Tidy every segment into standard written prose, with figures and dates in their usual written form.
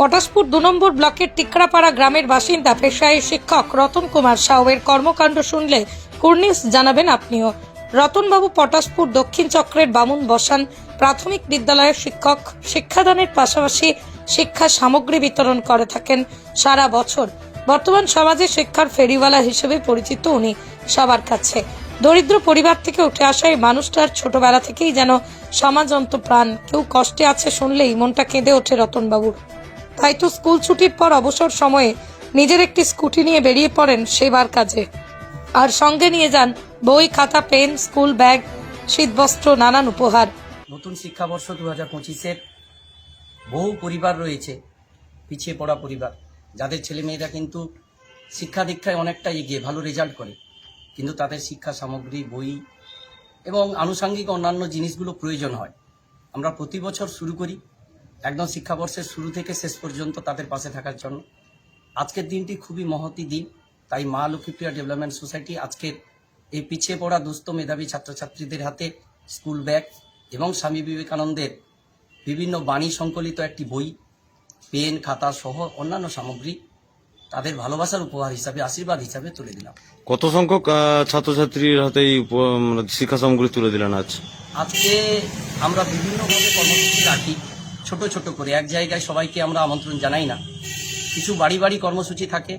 পটাশপুর ২ নম্বর ব্লকের টিকরাপাড়া গ্রামের বাসিন্দা পেশায় শিক্ষক রতন কুমার সাউয়ের কর্মকাণ্ড শুনলে কুর্নিশ জানাবেন আপনিও। রতনবাবু পটাশপুর দক্ষিণ চক্রের বামুন বসান প্রাথমিক বিদ্যালয়ের শিক্ষক। শিক্ষাদানের পাশাপাশি শিক্ষা সামগ্রী বিতরণ করে থাকেন সারা বছর। বর্তমান সমাজে শিক্ষার ফেরিওয়ালা হিসেবে পরিচিত উনি সবার কাছে। দরিদ্র পরিবার থেকে উঠে আসা এই মানুষটার ছোটবেলা থেকেই যেন সমাজন্ত প্রাণ। কেউ কষ্টে আছে শুনলেই মনটা কেঁদে ওঠে রতনবাবুর। তাই তো স্কুল ছুটির পর অবসর সময়ে নিজের একটি স্কুটি নিয়ে বেরিয়ে পড়েন সেবার কাজে, আর সঙ্গে নিয়ে যান বই, খাতা, পেন, স্কুল ব্যাগ, শীতবস্ত্র, নানান উপহার। নতুন শিক্ষাবর্ষ 2025-এর বহু পরিবার রয়েছে, পিছিয়ে পড়া পরিবার, যাদের ছেলেমেয়েরা কিন্তু শিক্ষা দীক্ষায় অনেকটা এগিয়ে ভালো রেজাল্ট করে, কিন্তু তাদের শিক্ষা সামগ্রী, বই এবং আনুষঙ্গিক অন্যান্য জিনিসগুলো প্রয়োজন হয়। আমরা প্রতি বছর শুরু করি একদম শিক্ষাবর্ষের শুরু থেকে শেষ পর্যন্ত তাদের পাশে থাকার জন্য। আজকের দিনটি খুবই মহতী দিন, তাই মা লক্ষ্মীপ্রিয়া ডেভেলপমেন্ট সোসাইটি আজকের এই পিছিয়ে পড়া দুস্থ মেধাবী ছাত্রছাত্রীদের হাতে স্কুল ব্যাগ এবং স্বামী বিবেকানন্দের বিভিন্ন বাণী সংকলিত একটি বই, পেন, খাতা সহ অন্যান্য সামগ্রী তাদের ভালোবাসার উপহার হিসাবে, আশীর্বাদ হিসাবে তুলে দিলাম। কত সংখ্যক ছাত্রছাত্রীর হাতে এই শিক্ষা সামগ্রী তুলে দিলেন আজ? আজকে আমরা বিভিন্নভাবে কর্মসূচি রাখি, ছোট ছোট করে, এক জায়গায় সবাইকে আমরা আমন্ত্রণ জানাই না। কিছু বাড়ি বাড়ি কর্মসূচি থাকে,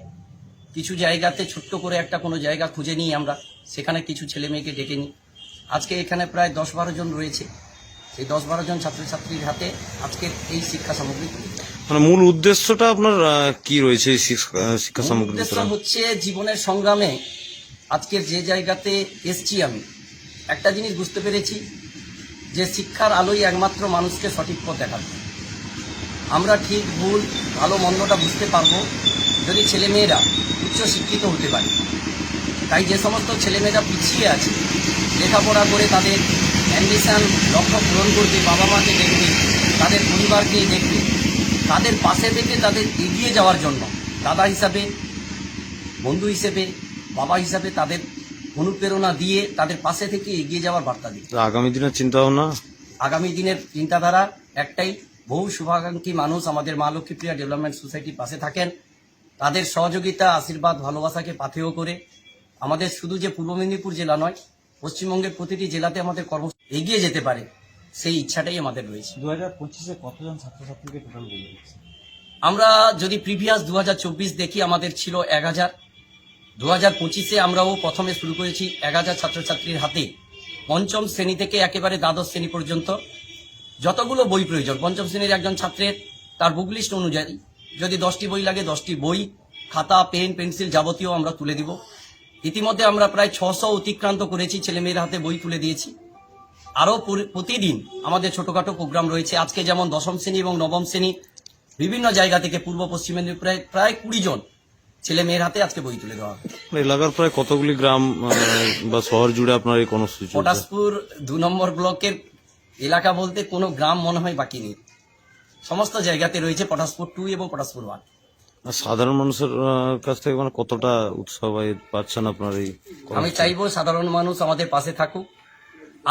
কিছু জায়গাতে ছোট্ট করে একটা কোনো জায়গা খুঁজে নিই আমরা, সেখানে কিছু ছেলে মেয়েকে ডেকে নিই। আজকে এখানে প্রায় ১০-১২ জন রয়েছে, সেই ১০-১২ জন ছাত্রছাত্রীর হাতে আজকের এই শিক্ষা সামগ্রী তুলে দিই। মানে মূল উদ্দেশ্যটা আপনার কি রয়েছে এই শিক্ষা সামগ্রী? উদ্দেশ্য হচ্ছে জীবনের সংগ্রামে আজকের যে জায়গাতে এসছি, আমি একটা জিনিস বুঝতে পেরেছি যে শিক্ষার আলোই একমাত্র মানুষকে সঠিক পথ দেখাবে। আমরা ঠিক ভুল ভালো মন্দটা বুঝতে পারবো যদি ছেলেমেয়েরা উচ্চ শিক্ষিত হতে পারে। তাই যে সমস্ত ছেলেমেয়েরা পিছিয়ে আছে, লেখাপড়া করে তাদের অ্যাম্বিশন লক্ষ্য পূরণ করতে বাবা মাকে দেখবে, তাদের পরিবারকে দেখবে, তাদের পাশে থেকে তাদের এগিয়ে যাওয়ার জন্য দাদা হিসাবে, বন্ধু হিসেবে, বাবা হিসাবে তাদের অনুপ্রেরণা দিয়ে তাদের পাশে থেকে এগিয়ে যাওয়ার বার্তা দিই। আগামী দিনের চিন্তা ভাবনা, আগামী দিনের চিন্তাধারা একটাই, বহু শুভাকাঙ্ক্ষী মানুষ আমাদের মা লক্ষ্মীপ্রিয়া ডেভেলপমেন্ট সোসাইটির পাশে থাকেন। তাদের সহযোগিতা, আশীর্বাদ, ভালোবাসাকে পাথেয় করে আমাদের শুধু যে পূর্ব মেদিনীপুর জেলা নয়, পশ্চিমবঙ্গের প্রতিটি জেলাতে আমাদের কর্ম এগিয়ে যেতে পারে, সেই ইচ্ছাটাই আমাদের রয়েছে। 2025-এ কতজন ছাত্রছাত্রীকে টোটাল বই দিয়েছে? আমরা যদি প্রিভিয়াস 2024 দেখি, আমাদের ছিল 1000। 2025-এ আমরাও প্রথমে শুরু করেছি 1000 ছাত্রছাত্রীর হাতে পঞ্চম শ্রেণী থেকে একেবারে দ্বাদশ শ্রেণী পর্যন্ত যতগুলো বই প্রয়োজন, পঞ্চম শ্রেণীর একজন ছাত্রের তার বুক লিস্ট অনুযায়ী যদি 10টি বই লাগে 10টি বই, খাতা, পেন, পেন্সিল যাবতীয় আমরা তুলে দিব। ইতিমধ্যে আমরা প্রায় 600 অতিক্রান্ত করেছি, ছেলেমেয়ের হাতে বই তুলে দিয়েছি। আরও প্রতিদিন আমাদের ছোটখাটো প্রোগ্রাম রয়েছে। আজকে যেমন দশম শ্রেণী এবং নবম শ্রেণী বিভিন্ন জায়গা থেকে পূর্ব পশ্চিম মেদিনীপুরে প্রায় 20 জন ছেলে মেয়ের হাতে আজকে বই তুলে দেওয়া হবে। এলাকার প্রায় কতগুলি গ্রাম বা শহর জুড়ে আপনার এই কর্মসূচি? পটাশপুর 2 নম্বর ব্লকের এলাকা বলতে কোনো গ্রাম মনে হয় বাকি নেই, সমস্ত জায়গাতে রয়েছে পটাশপুর 2 এবং পটাশপুর 1। সাধারণ মানুষের কাছ থেকে মানে কতটা উৎসাহ পাচ্ছেন আপনার এই? আমি চাইবো সাধারণ মানুষ আমাদের পাশে থাকুক,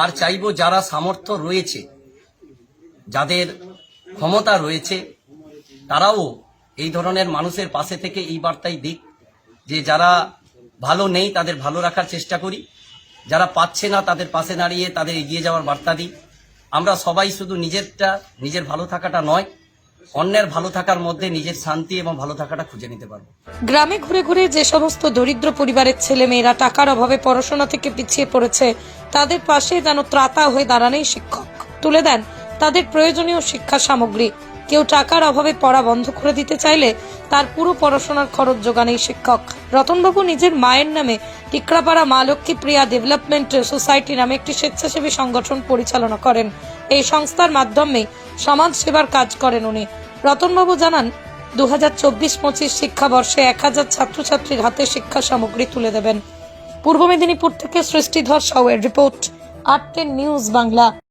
আর চাইবো যারা সামর্থ্য রয়েছে, যাদের ক্ষমতা রয়েছে, তারাও এই ধরনের মানুষের পাশে থেকে এই বার্তাই দিক যে যারা ভালো নেই তাদের ভালো রাখার চেষ্টা করি, যারা পাচ্ছে না তাদের পাশে দাঁড়িয়ে তাদের এগিয়ে যাওয়ার বার্তা দিই। আমরা সবাই শুধু নিজের ভালো থাকাটা নয়, অন্যের ভালো থাকার মধ্যে নিজের শান্তি এবং ভালো থাকাটা খুঁজে নিতে পারবো। গ্রামে ঘুরে ঘুরে যে সমস্ত দরিদ্র পরিবারের ছেলে মেয়েরা টাকার অভাবে পড়াশোনা থেকে পিছিয়ে পড়েছে, তাদের পাশে যেন ত্রাতা হয়ে দাঁড়ানোই শিক্ষক। তুলে দেন তাদের প্রয়োজনীয় শিক্ষা সামগ্রী। কেউ টাকার অভাবে পড়া বন্ধ করে দিতে চাইলে তার পুরো পড়াশোনার খরচ যোগানেই শিক্ষক। রতনবাবু নিজের মায়ের নামে টিকরাপাড়া মা লক্ষ্মীপ্রিয়া ডেভেলপমেন্ট সোসাইটি নামে একটি স্বেচ্ছাসেবী সংগঠন পরিচালনা করেন। এই সংস্থার মাধ্যমে সমাজ সেবার কাজ করেন উনি। রতনবাবু জানান 2024-25 শিক্ষাবর্ষে 1000 ছাত্রছাত্রীর হাতে শিক্ষা সামগ্রী তুলে দেবেন। পূর্ব মেদিনীপুর থেকে সৃষ্টিধর সাউয়ের রিপোর্ট, আর10 নিউজ বাংলা।